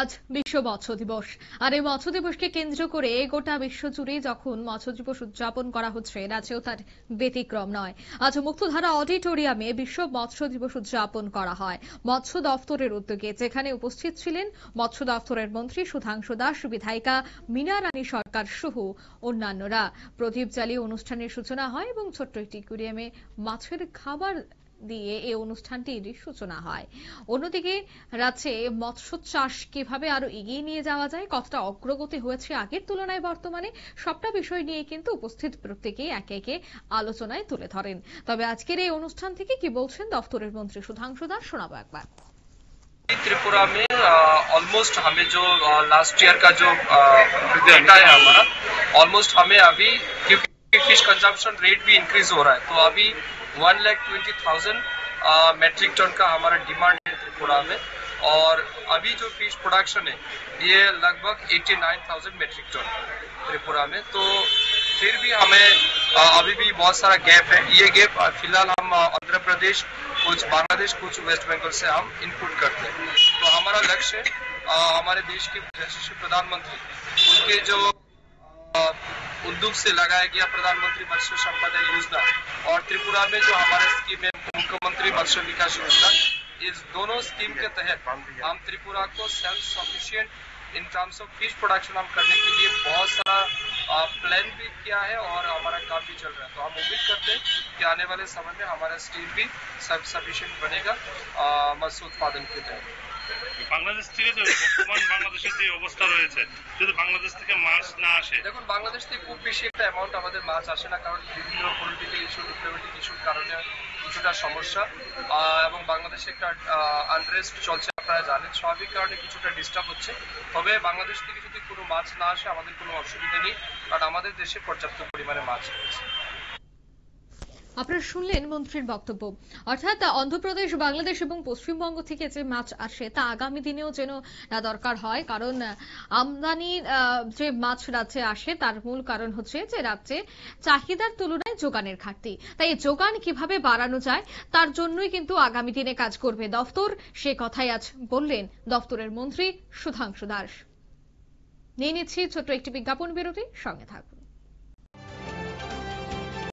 আজ বিশ্ব মৎস্য দিবস। আর এই মৎস্য দিবসকে কেন্দ্র করে গোটা বিশ্বজুড়ে যখন মৎস্য দিবস উদযাপন করা হচ্ছে, রাজ্যেও তার ব্যতিক্রম নয়। আজ মুক্তধারা অডিটোরিয়ামে বিশ্ব মৎস্য দিবস উদযাপন করা হয় মৎস্য দফতরের উদ্যোগে, যেখানে উপস্থিত ছিলেন মৎস্য দফতরের মন্ত্রী সুধাংশু দাস, বিধায়িকা মীনা রানী সরকার সহ অন্যান্যরা। প্রদীপ জ্বালিয়ে অনুষ্ঠানের সূচনা হয় এবং ছোট্ট একটি অ্যাকুয়ারিয়ামে মাছের খাবার দিয়ে এই অনুষ্ঠানটির সূচনা হয়। অন্যদিকে রাজ্যে মৎস্য চাষ কিভাবে আরো এগিয়ে নিয়ে যাওয়া যায়, কতটা অগ্রগতি হয়েছে আগের তুলনায় বর্তমানে, সবটা বিষয় নিয়ে কিন্তু উপস্থিত প্রত্যেকেই একে একে আলোচনায় তুলে ধরেন। তবে আজকের এই অনুষ্ঠান থেকে কি বলছেন দফতরের মন্ত্রী সুধাংশু দাস, শোনাবো একবার। त्रिपुरा में ऑलमोस्ट हमें जो लास्ट ईयर का जो डेटा है हमारा, ऑलमोस्ट हमें अभी क्योंकि फिश कंजम्पशन रेट भी इंक्रीज हो रहा है, तो अभी 1,20,000 मेट्रिक टन का हमारा डिमांड है त्रिपुरा में। और अभी जो फिश प्रोडक्शन है ये लगभग 89,000 मेट्रिक टन त्रिपुरा में। तो फिर भी हमें अभी भी बहुत सारा गैप है। ये गैप फिलहाल हम आंध्र प्रदेश, कुछ बांग्लादेश, कुछ वेस्ट बंगाल से हम इनपुट करते हैं। तो हमारा लक्ष्य है हमारे देश के यशस्वी प्रधानमंत्री उनके जो उद्योग से लगाया गया प्रधानमंत्री मत्स्य संपदा योजना और त्रिपुरा में जो हमारे स्कीम है मुख्यमंत्री मत्स्य विकास योजना, इस दोनों स्कीम के तहत हम त्रिपुरा को self sufficient in terms of fish production हम करने के लिए बहुत सारा प्लान भी किया है और हमारा काम भी चल रहा है। तो हम उम्मीद करते हैं कि आने वाले समय में हमारा स्टीम भी सेल्फ सफिशिएंट बनेगा मत्स्य उत्पादन के तहत। বাংলাদেশ থেকে যে বর্তমান বাংলাদেশের যে অবস্থা রয়েছে, যদি বাংলাদেশ থেকে মাছ না আসে, দেখুন বাংলাদেশ থেকে খুব বেশি একটা অ্যামাউন্ট আমাদের মাছ আসে না, কারণ বিভিন্ন পলিটিক্যাল ইস্যু, ডিপ্লোম্যাটিক ইস্যুর কারণে কিছুটা সমস্যা এবং বাংলাদেশে একটা আনরেস্ট চলছে, আপনারা জানেন, স্বাভাবিক কারণে কিছুটা ডিস্টার্ব হচ্ছে। তবে বাংলাদেশ থেকে যদি কোনো মাছ না আসে আমাদের কোনো অসুবিধা নেই, কারণ আমাদের দেশে পর্যাপ্ত পরিমাণে মাছ রয়েছে। আপনারা শুনলেন মন্ত্রীর বক্তব্য। অর্থাৎ অন্ধ্রপ্রদেশ, বাংলাদেশ এবং পশ্চিমবঙ্গ থেকে যে মাছ আসে তা আগামী দিনেও যেন দরকার হয়, কারণ আমদানির যে মাছ রাজ্যে আসে তার মূল কারণ হচ্ছে যে রাজ্যে চাহিদার তুলনায় যোগানের ঘাটতি। তাই এই যোগান কিভাবে বাড়ানো যায় তার জন্যই কিন্তু আগামী দিনে কাজ করবে দফতর, সে কথাই আজ বললেন দফতরের মন্ত্রী সুধাংশু দাস। নিয়ে নিচ্ছি ছোট্ট একটি বিজ্ঞাপন বিরতি, সঙ্গে থাকবে।